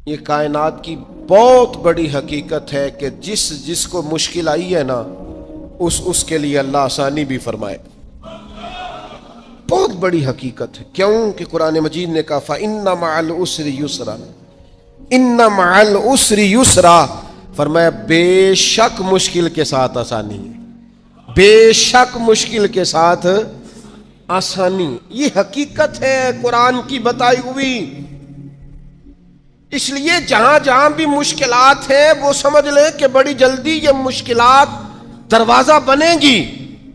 یہ کائنات کی بہت بڑی حقیقت ہے کہ جس کو مشکل آئی ہے نا اس کے لیے اللہ آسانی بھی فرمائے. بہت بڑی حقیقت ہے. کیوں کہ قرآن مجید نے کہا فَإِنَّ مَعَ الْعُسْرِ يُسْرًا إِنَّ مَعَ الْعُسْرِ يُسْرًا، فرمایا بے شک مشکل کے ساتھ آسانی ہے، بے شک مشکل کے ساتھ آسانی. یہ حقیقت ہے قرآن کی بتائی ہوئی. اس لیے جہاں جہاں بھی مشکلات ہیں وہ سمجھ لیں کہ بڑی جلدی یہ مشکلات دروازہ بنے گی،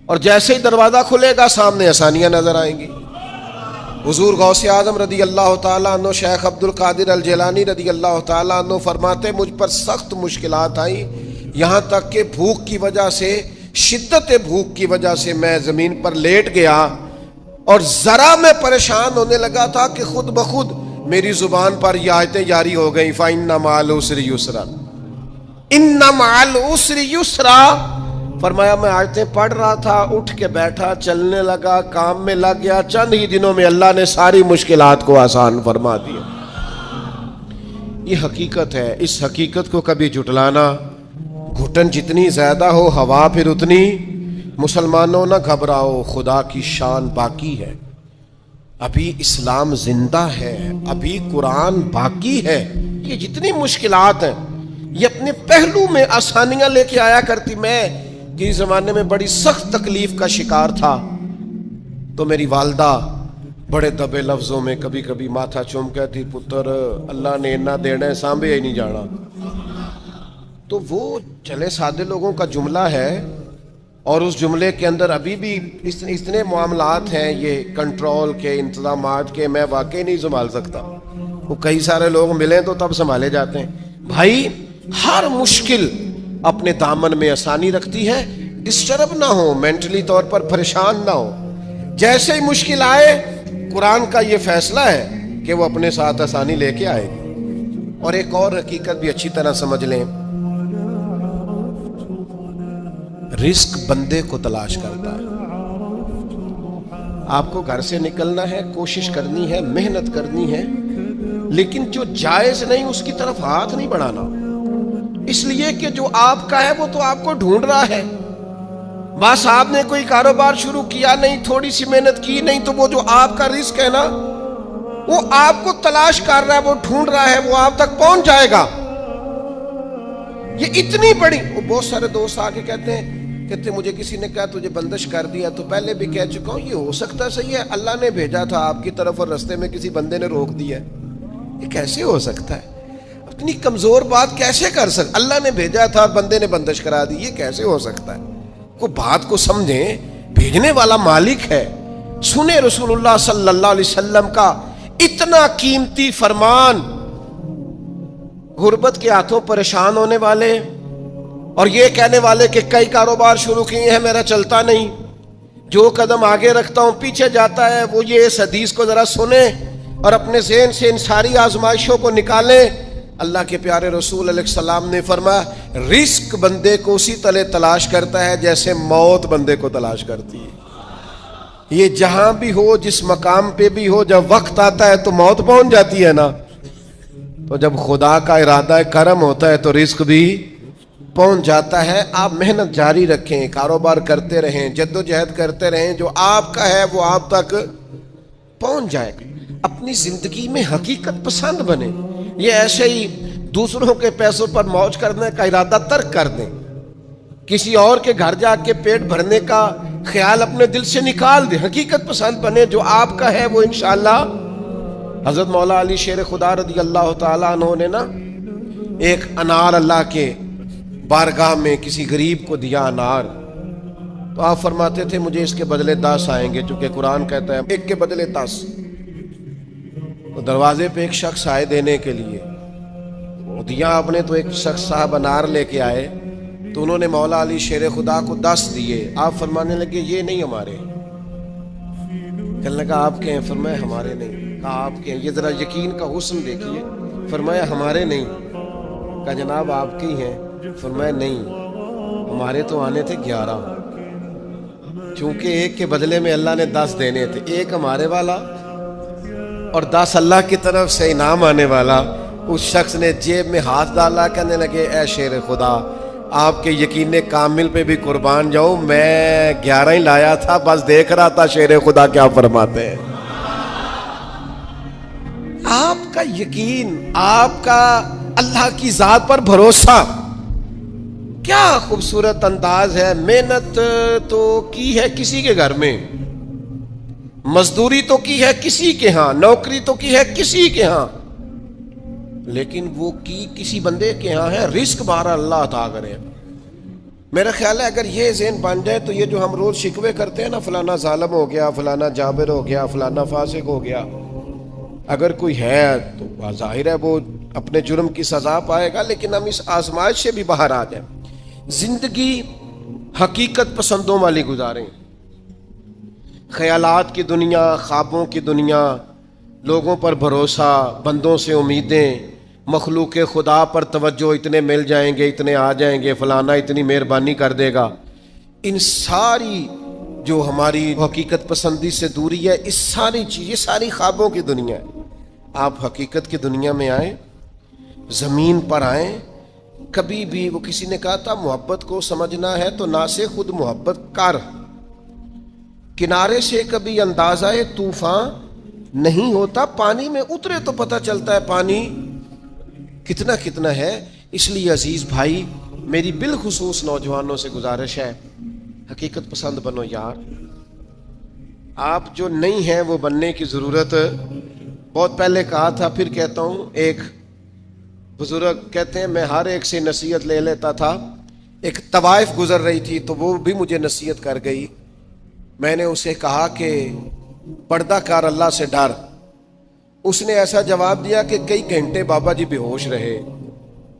اور جیسے ہی دروازہ کھلے گا سامنے آسانیاں نظر آئیں گی. حضور غوث اعظم رضی اللہ تعالیٰ عنہ، شیخ عبد القادر الجیلانی رضی اللہ تعالیٰ عنہ فرماتے مجھ پر سخت مشکلات آئیں، یہاں تک کہ بھوک کی وجہ سے، شدت بھوک کی وجہ سے میں زمین پر لیٹ گیا، اور ذرا میں پریشان ہونے لگا تھا کہ خود بخود میری زبان پر یہ آیتیں جاری ہو گئیں فَإِنَّ مَعَ الْعُسْرِ يُسْرًا إِنَّ مَعَ الْعُسْرِ يُسْرًا. فرمایا میں آیتیں پڑھ رہا تھا، اٹھ کے بیٹھا، چلنے لگا، کام میں لگ گیا، چند ہی دنوں میں اللہ نے ساری مشکلات کو آسان فرما دیا. یہ حقیقت ہے. اس حقیقت کو کبھی جھٹلانا، گھٹن جتنی زیادہ ہو ہوا پھر اتنی. مسلمانوں نہ گھبراؤ، خدا کی شان باقی ہے، ابھی اسلام زندہ ہے، ابھی قرآن باقی ہے. یہ جتنی مشکلات ہیں یہ اپنے پہلو میں آسانیاں لے کے آیا کرتی. میں کس زمانے میں بڑی سخت تکلیف کا شکار تھا تو میری والدہ بڑے دبے لفظوں میں کبھی کبھی ماتھا چوم کہتی پتر اللہ نے اتنا دینا ہے سانبے ہی نہیں جانا. تو وہ چلے سادے لوگوں کا جملہ ہے، اور اس جملے کے اندر ابھی بھی اتنے معاملات ہیں یہ کنٹرول کے، انتظامات کے، میں واقعی نہیں سنبھال سکتا. وہ کئی سارے لوگ ملیں تو تب سنبھالے جاتے ہیں. بھائی ہر مشکل اپنے دامن میں آسانی رکھتی ہے. ڈسٹرب نہ ہو، مینٹلی طور پر پریشان نہ ہو. جیسے ہی مشکل آئے قرآن کا یہ فیصلہ ہے کہ وہ اپنے ساتھ آسانی لے کے آئے گی. اور ایک اور حقیقت بھی اچھی طرح سمجھ لیں، رزق بندے کو تلاش کرتا ہے. آپ کو گھر سے نکلنا ہے، کوشش کرنی ہے، محنت کرنی ہے، لیکن جو جائز نہیں اس کی طرف ہاتھ نہیں بڑھانا، اس لیے کہ جو آپ کا ہے وہ تو آپ کو ڈھونڈ رہا ہے. بس آپ نے کوئی کاروبار شروع کیا نہیں، تھوڑی سی محنت کی نہیں، تو وہ جو آپ کا رزق ہے نا وہ آپ کو تلاش کر رہا ہے، وہ ڈھونڈ رہا ہے، وہ آپ تک پہنچ جائے گا. یہ اتنی بڑی. بہت سارے دوست آ کے کہتے مجھے کسی نے کہا تجھے بندش کر دیا. تو پہلے بھی کہہ چکا ہوں یہ ہو سکتا صحیح ہے اللہ نے بھیجا تھا آپ کی طرف اور رستے میں کسی بندے نے روک دیا. یہ کیسے ہو سکتا ہے؟ اتنی کمزور بات کیسے کر سکتا؟ اللہ نے بھیجا تھا بندے نے بندش کرا دی، یہ کیسے ہو سکتا ہے؟ کو بات کو سمجھیں، بھیجنے والا مالک ہے. سنیں رسول اللہ صلی اللہ علیہ وسلم کا اتنا قیمتی فرمان. غربت کے ہاتھوں پریشان ہونے والے اور یہ کہنے والے کہ کئی کاروبار شروع کیے ہیں میرا چلتا نہیں، جو قدم آگے رکھتا ہوں پیچھے جاتا ہے، وہ یہ اس حدیث کو ذرا سنیں اور اپنے ذہن سے ان ساری آزمائشوں کو نکالیں. اللہ کے پیارے رسول علیہ السلام نے فرمایا رزق بندے کو اسی طرح تلاش کرتا ہے جیسے موت بندے کو تلاش کرتی ہے. یہ جہاں بھی ہو، جس مقام پہ بھی ہو، جب وقت آتا ہے تو موت پہنچ جاتی ہے نا، تو جب خدا کا ارادہ کرم ہوتا ہے تو رزق بھی پہنچ جاتا ہے. آپ محنت جاری رکھیں، کاروبار کرتے رہیں، جدوجہد کرتے رہیں، جو آپ کا ہے وہ آپ تک پہنچ جائے گا. اپنی زندگی میں حقیقت پسند بنے. یہ ایسے ہی دوسروں کے پیسوں پر موج کرنے کا ارادہ ترک کر دیں. کسی اور کے گھر جا کے پیٹ بھرنے کا خیال اپنے دل سے نکال دیں. حقیقت پسند بنے، جو آپ کا ہے وہ انشاءاللہ. حضرت مولا علی شیر خدا رضی اللہ تعالیٰ عنہ نے نا ایک انار اللہ کے بارگاہ میں کسی غریب کو دیا انار. تو آپ فرماتے تھے مجھے اس کے بدلے 10 آئیں گے، چونکہ قرآن کہتا ہے ایک کے بدلے 10. تو دروازے پہ ایک شخص آئے دینے کے لیے، وہ دیا آپ نے، تو ایک شخص صاحب انار لے کے آئے تو انہوں نے مولا علی شیر خدا کو 10 دیے. آپ فرمانے لگے یہ نہیں ہمارے. کہنے لگا آپ کے ہیں؟ فرمایا ہمارے نہیں. کہا آپ کے ہیں؟ یہ ذرا یقین کا حسن دیکھیے. فرمایا ہمارے نہیں. کہا جناب آپ کے ہیں؟ فرمایا نہیں، ہمارے تو آنے تھے 11. چونکہ ایک کے بدلے میں اللہ نے 10 دینے تھے، ایک ہمارے والا اور 10 اللہ کی طرف سے انعام آنے والا. اس شخص نے جیب میں ہاتھ ڈالا, کہنے لگے اے شیر خدا, آپ کے یقین کامل پہ بھی قربان جاؤں, میں 11 ہی لایا تھا, بس دیکھ رہا تھا شیر خدا کیا فرماتے ہیں. آپ کا یقین, آپ کا اللہ کی ذات پر بھروسہ, کیا خوبصورت انداز ہے. محنت تو کی ہے کسی کے گھر میں, مزدوری تو کی ہے کسی کے ہاں, نوکری تو کی ہے کسی کے ہاں, لیکن وہ کی کسی بندے کے ہاں ہے. رزق بارہ اللہ عطا کرے. میرا خیال ہے اگر یہ ذہن بن جائے تو یہ جو ہم روز شکوے کرتے ہیں نا, فلانا ظالم ہو گیا, فلانا جابر ہو گیا, فلانا فاسق ہو گیا, اگر کوئی ہے تو ظاہر ہے وہ اپنے جرم کی سزا پائے گا, لیکن ہم اس آزمائش سے بھی باہر آ جائیں. زندگی حقیقت پسندوں والی گزاریں. خیالات کی دنیا, خوابوں کی دنیا, لوگوں پر بھروسہ, بندوں سے امیدیں, مخلوق خدا پر توجہ, اتنے مل جائیں گے, اتنے آ جائیں گے, فلانا اتنی مہربانی کر دے گا. ان ساری جو ہماری حقیقت پسندی سے دوری ہے, اس ساری چیز, یہ ساری خوابوں کی دنیا ہے. آپ حقیقت کی دنیا میں آئیں, زمین پر آئیں. کبھی بھی وہ کسی نے کہا تھا محبت کو سمجھنا ہے تو نہ سے خود محبت کر, کنارے سے کبھی اندازہ طوفان نہیں ہوتا, پانی میں اترے تو پتہ چلتا ہے پانی کتنا کتنا ہے. اس لیے عزیز بھائی, میری بالخصوص نوجوانوں سے گزارش ہے, حقیقت پسند بنو یار. آپ جو نہیں ہیں وہ بننے کی ضرورت, بہت پہلے کہا تھا, پھر کہتا ہوں. ایک بزرگ کہتے ہیں میں ہر ایک سے نصیحت لے لیتا تھا. ایک طوائف گزر رہی تھی تو وہ بھی مجھے نصیحت کر گئی. میں نے اسے کہا کہ پردہ کار اللہ سے ڈر. اس نے ایسا جواب دیا کہ کئی گھنٹے بابا جی بے ہوش رہے.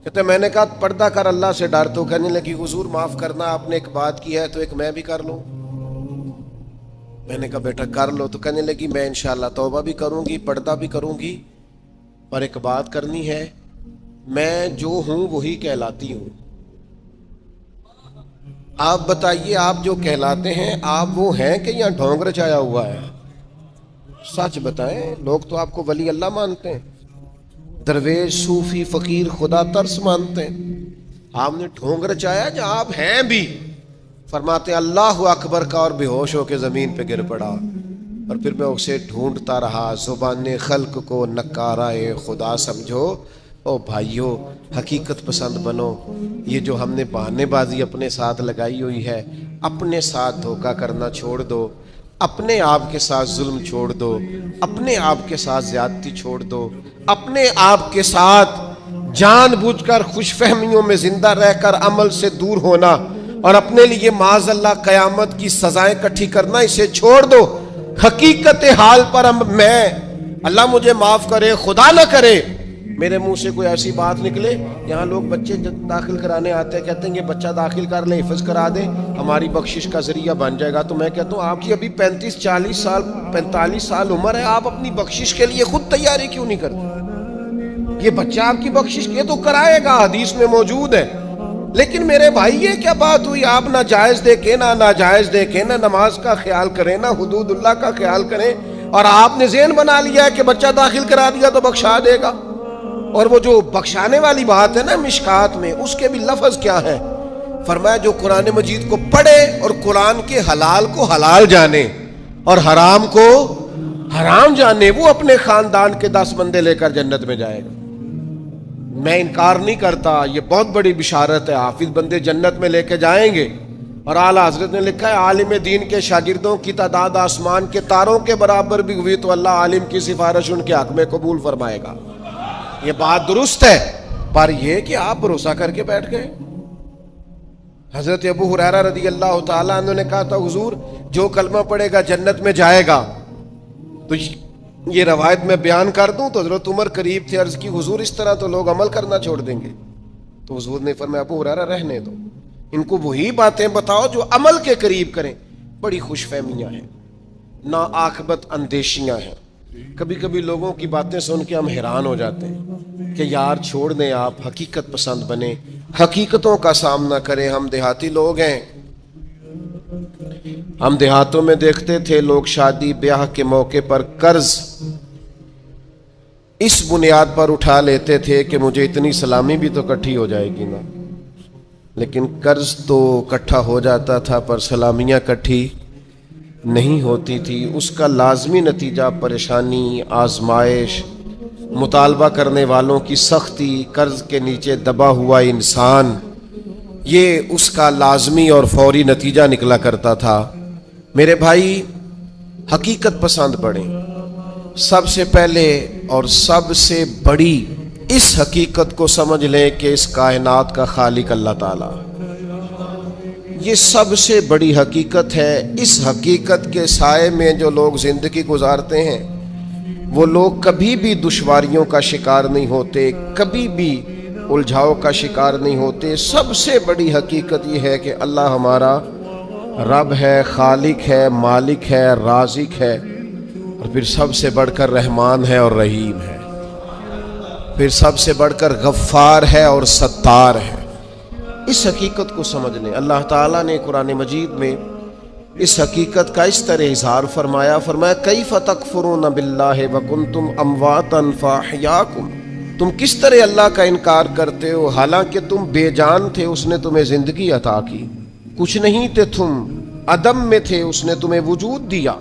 کہتے میں نے کہا پردہ کر اللہ سے ڈر, تو کہنے لگی حضور معاف کرنا, آپ نے ایک بات کی ہے تو ایک میں بھی کر لوں. میں نے کہا بیٹا کر لو. تو کہنے لگی میں انشاءاللہ توبہ بھی کروں گی, پردہ بھی کروں گی, اور ایک بات کرنی ہے, میں جو ہوں وہی کہلاتی ہوں. آپ بتائیے آپ جو کہلاتے ہیں آپ وہ ہیں کہ یا ڈھونگ رچایا ہوا ہے؟ سچ بتائیں. لوگ تو آپ کو ولی اللہ مانتے ہیں, درویش, صوفی, فقیر, خدا ترس مانتے ہیں. آپ نے ڈھونگ رچایا جو آپ ہیں بھی. فرماتے ہیں اللہ اکبر کا, اور بے ہوش ہو کے زمین پہ گر پڑا. اور پھر میں اسے ڈھونڈتا رہا, زبان خلق کو نکارائے خدا سمجھو. او بھائیو, حقیقت پسند بنو. یہ جو ہم نے بہانے بازی اپنے ساتھ لگائی ہوئی ہے, اپنے ساتھ دھوکہ کرنا چھوڑ دو, اپنے آپ کے ساتھ ظلم چھوڑ دو, اپنے آپ کے ساتھ زیادتی چھوڑ دو, اپنے آپ کے ساتھ جان بوجھ کر خوش فہمیوں میں زندہ رہ کر عمل سے دور ہونا اور اپنے لیے معاذ اللہ قیامت کی سزائیں اکٹھی کرنا, اسے چھوڑ دو. حقیقت حال پر میں, اللہ مجھے معاف کرے, خدا نہ کرے میرے منہ سے کوئی ایسی بات نکلے. یہاں لوگ بچے داخل کرانے آتے ہیں, کہتے ہیں کہ بچہ داخل کر لیں, حفظ کرا دیں, ہماری بخشش کا ذریعہ بن جائے گا. تو میں کہتا ہوں آپ کی ابھی 35-40 سال 45 سال عمر ہے, آپ اپنی بخشش کے لیے خود تیاری کیوں نہیں کرتے؟ یہ بچہ آپ کی بخشش کے تو کرائے گا, حدیث میں موجود ہے. لیکن میرے بھائی یہ کیا بات ہوئی, آپ نہ جائز دیکھیں نہ ناجائز دیکھیں, نہ نماز کا خیال کریں نہ حدود اللہ کا خیال کریں, اور آپ نے ذہن بنا لیا ہے کہ بچہ داخل کرا دیا تو بخشا دے گا. اور وہ جو بخشانے والی بات ہے نا مشکات میں, اس کے بھی لفظ کیا ہے؟ فرمایا جو قرآن مجید کو پڑھے اور قرآن کے حلال کو حلال جانے اور حرام کو حرام جانے, وہ اپنے خاندان کے 10 بندے لے کر جنت میں جائے گا. میں انکار نہیں کرتا, یہ بہت بڑی بشارت ہے, حافظ بندے جنت میں لے کے جائیں گے. اور اعلیٰ حضرت نے لکھا ہے عالم دین کے شاگردوں کی تعداد آسمان کے تاروں کے برابر بھی ہوئی تو اللہ عالم کی سفارش ان کے حق میں قبول فرمائے گا. یہ بات درست ہے, پر یہ کہ آپ بھروسہ کر کے بیٹھ گئے. حضرت ابو ہریرہ رضی اللہ تعالیٰ عنہ نے کہا تھا حضور جو کلمہ پڑھے گا جنت میں جائے گا. تو یہ روایت میں بیان کر دوں تو حضرت عمر قریب تھے, عرض کی حضور اس طرح تو لوگ عمل کرنا چھوڑ دیں گے. تو حضور نے فرمایا ابو ہریرہ رہنے دو, ان کو وہی باتیں بتاؤ جو عمل کے قریب کریں. بڑی خوش فہمیاں ہیں, نا عاقبت اندیشیاں ہیں. کبھی کبھی لوگوں کی باتیں سن کے ہم حیران ہو جاتے ہیں کہ یار چھوڑ دیں, آپ حقیقت پسند بنیں, حقیقتوں کا سامنا کریں. ہم دیہاتی لوگ ہیں, ہم دیہاتوں میں دیکھتے تھے لوگ شادی بیاہ کے موقع پر قرض اس بنیاد پر اٹھا لیتے تھے کہ مجھے اتنی سلامی بھی تو اکٹھی ہو جائے گی نا، لیکن قرض تو اکٹھا ہو جاتا تھا پر سلامیاں اکٹھی نہیں ہوتی تھی۔ اس کا لازمی نتیجہ پریشانی، آزمائش، مطالبہ کرنے والوں کی سختی، قرض کے نیچے دبا ہوا انسان، یہ اس کا لازمی اور فوری نتیجہ نکلا کرتا تھا۔ میرے بھائی، حقیقت پسند پڑھیں۔ سب سے پہلے اور سب سے بڑی اس حقیقت کو سمجھ لیں کہ اس کائنات کا خالق اللہ تعالیٰ، یہ سب سے بڑی حقیقت ہے۔ اس حقیقت کے سائے میں جو لوگ زندگی گزارتے ہیں وہ لوگ کبھی بھی دشواریوں کا شکار نہیں ہوتے، کبھی بھی الجھاؤ کا شکار نہیں ہوتے۔ سب سے بڑی حقیقت یہ ہے کہ اللہ ہمارا رب ہے، خالق ہے، مالک ہے، رازق ہے، اور پھر سب سے بڑھ کر رحمان ہے اور رحیم ہے، پھر سب سے بڑھ کر غفار ہے اور ستار ہے۔ اس حقیقت کو سمجھ لیں۔ اللہ تعالیٰ نے قرآن مجید میں اس حقیقت کا اس طرح اظہار فرمایا، کیف تکفرون باللہ وکنتم امواتا فاحیاکم، تم کس طرح اللہ کا انکار کرتے ہو حالانکہ تم بے جان تھے، اس نے تمہیں زندگی عطا کی، کچھ نہیں تھے تم، عدم میں تھے، اس نے تمہیں وجود دیا،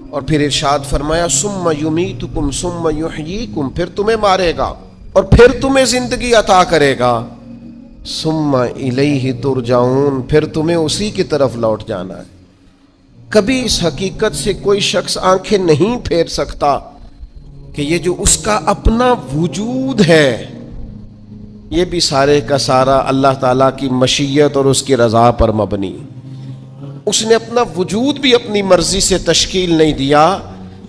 اور پھر ارشاد فرمایا ثم یمیتکم ثم یحییکم، پھر تمہیں مارے گا اور پھر تمہیں زندگی عطا کرے گا، ثم الیہ ترجعون، پھر تمہیں اسی کی طرف لوٹ جانا ہے۔ کبھی اس حقیقت سے کوئی شخص آنکھیں نہیں پھیر سکتا کہ یہ جو اس کا اپنا وجود ہے یہ بھی سارے کا سارا اللہ تعالیٰ کی مشیت اور اس کی رضا پر مبنی۔ اس نے اپنا وجود بھی اپنی مرضی سے تشکیل نہیں دیا،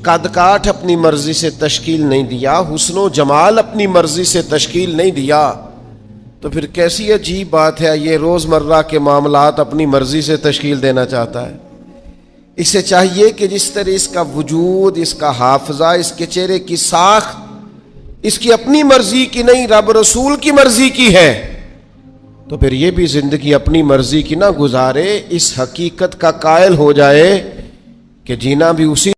قد کاٹ اپنی مرضی سے تشکیل نہیں دیا، حسن و جمال اپنی مرضی سے تشکیل نہیں دیا، تو پھر کیسی عجیب بات ہے یہ روزمرہ کے معاملات اپنی مرضی سے تشکیل دینا چاہتا ہے۔ اسے چاہیے کہ جس طرح اس کا وجود، اس کا حافظہ، اس کے چہرے کی ساخت اس کی اپنی مرضی کی نہیں، رب رسول کی مرضی کی ہے، تو پھر یہ بھی زندگی اپنی مرضی کی نہ گزارے، اس حقیقت کا قائل ہو جائے کہ جینا بھی اسی